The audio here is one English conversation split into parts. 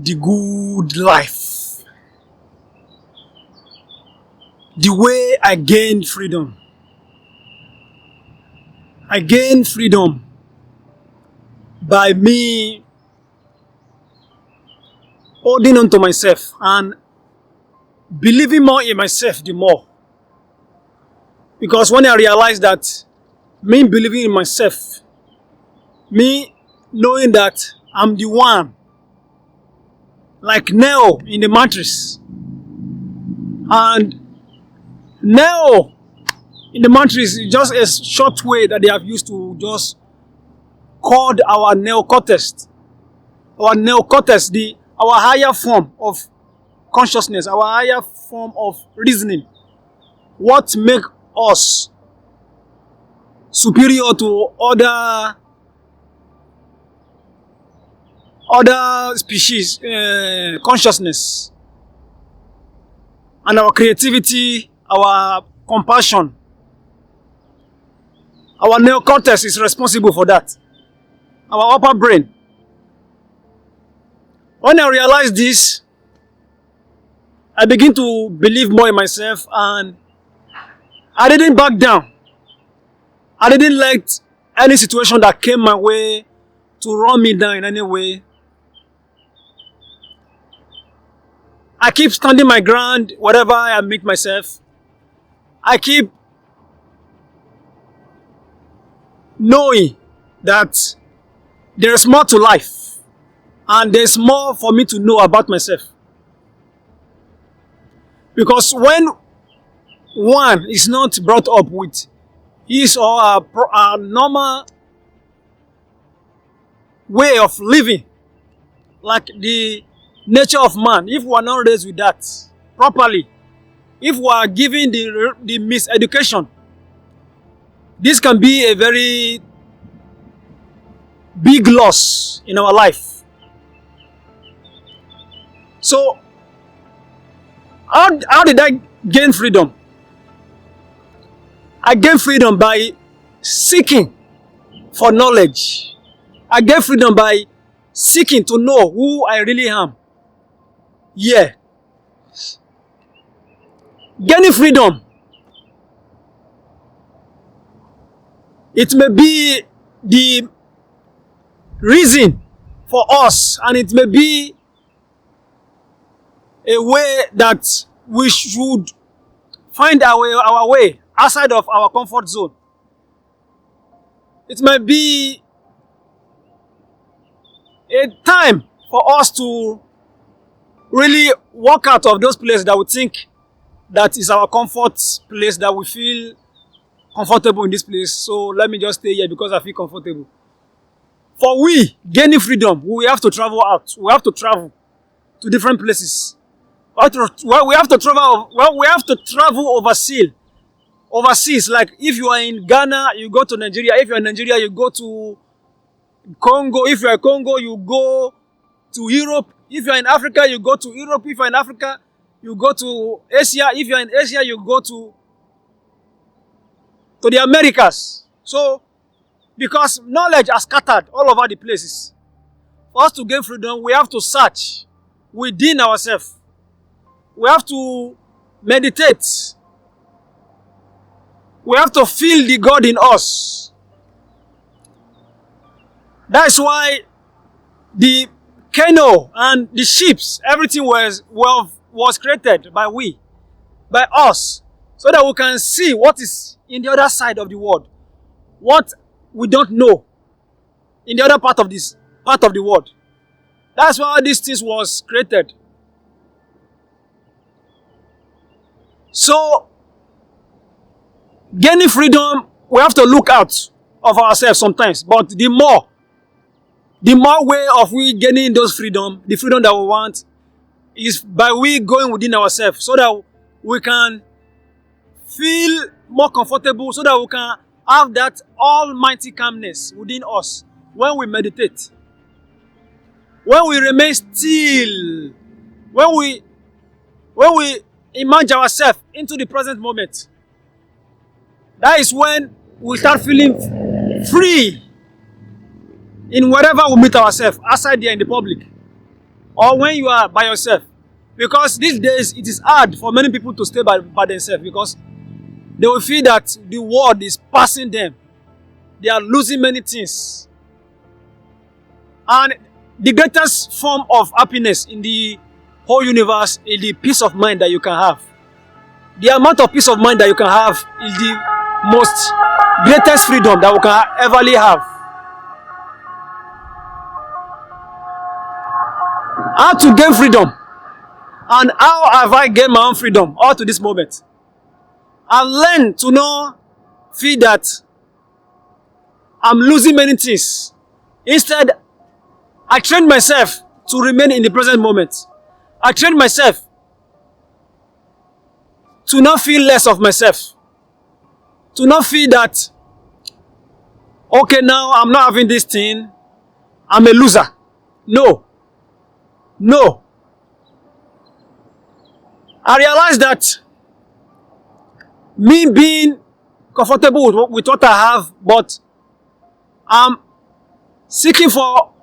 the good life, the way I gained freedom. I gained freedom by me holding on to myself and believing more in myself the more. Because when I realized that me believing in myself, me knowing that I'm the one, like Neo in the Matrix, and Neo in the Matrix is just a short way that they have used to just call our neocortex. Our neocortex, our higher form of consciousness, our higher form of reasoning. What make us superior to other species consciousness, and our creativity, our compassion. Our neocortex is responsible for that. Our upper brain. When I realized this, I began to believe more in myself, and I didn't back down. I didn't let any situation that came my way to run me down in any way. I keep standing my ground wherever I meet myself. I keep knowing that there is more to life, and there's more for me to know about myself. Because when one is not brought up with his or a normal way of living, like the nature of man, if we are not raised with that properly, if we are given the miseducation, this can be a very big loss in our life. So, how did I gain freedom? I gained freedom by seeking for knowledge. I gained freedom by seeking to know who I really am. Yeah. Gaining freedom, it may be the reason for us, and it may be a way that we should find our way outside of our comfort zone. It may be a time for us to really walk out of those places that we think that is our comfort place, that we feel comfortable in this place. So let me just stay here because I feel comfortable. For we gaining freedom, we have to travel out. We have to travel to different places. We have to travel overseas. Like if you are in Ghana, you go to Nigeria. If you are in Nigeria, you go to Congo. If you are in Congo, you go to Europe. If you are in Africa, you go to Europe. If you are in Africa, you go to Asia. If you are in Asia, you go to the Americas. So, because knowledge has scattered all over the places, for us to gain freedom, we have to search within ourselves. We have to meditate. We have to feel the God in us. That's why the canoe and the ships, everything was created by us, so that we can see what is in the other side of the world, what we don't know in the other part of the world. That's why these things was created. So, gaining freedom, we have to look out of ourselves sometimes. But the more way of we gaining those freedom, the freedom that we want, is by we going within ourselves, so that we can feel more comfortable, so that we can have that almighty calmness within us when we meditate, when we remain still, when we imagine ourselves into the present moment. That is when we start feeling free in wherever we meet ourselves, outside there in the public, or when you are by yourself. Because these days it is hard for many people to stay by themselves because they will feel that the world is passing them. They are losing many things. And the greatest form of happiness in the whole universe is the peace of mind that you can have. The amount of peace of mind that you can have is the most greatest freedom that we can ever have. How to gain freedom? And how have I gained my own freedom up to this moment? I've learned to not feel that I'm losing many things. Instead, I trained myself to remain in the present moment. I trained myself to not feel less of myself. To not feel that, okay, now I'm not having this thing, I'm a loser. No. No. I realized that me being comfortable with what I have, but I'm seeking for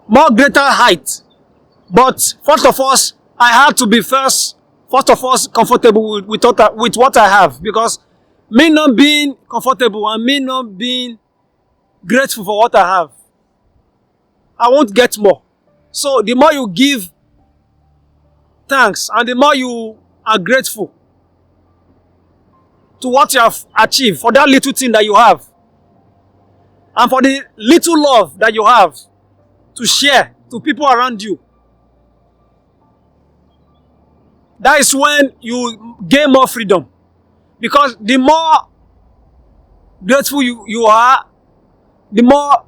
more greater height. But first of all, I had to be first of all comfortable with what I have, because me not being comfortable and me not being grateful for what I have, I won't get more. So the more you give thanks and the more you are grateful to what you have achieved, for that little thing that you have, and for the little love that you have to share to people around you, that is when you gain more freedom. Because the more grateful you are, the more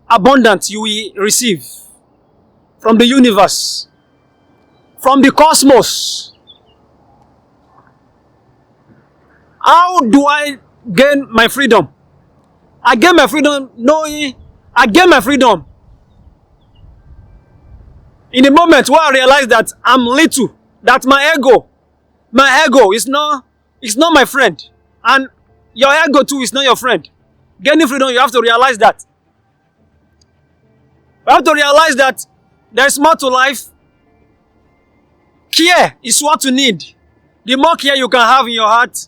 abundant you will receive from the universe, from the cosmos. How do I gain my freedom? I gain my freedom knowing I gain my freedom in the moment where I realize that I'm little, that my ego is not my friend, and your ego too is not your friend. Gaining freedom, you have to realize that. You have to realize that there's more to life. Care is what you need. The more care you can have in your heart,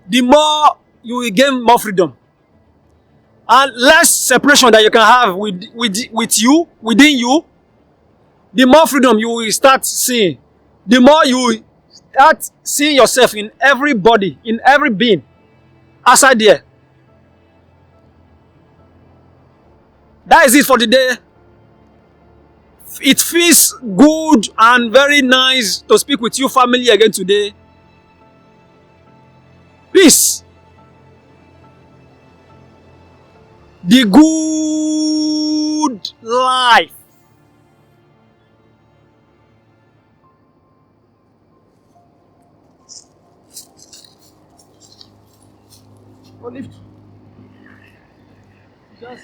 the more you will gain more freedom. And less separation that you can have with you, within you, the more freedom you will start seeing. The more you will start seeing yourself in everybody, in every being outside there. That is it for the day. It feels good and very nice to speak with you, family, again today. Peace. The good life. Lift. Just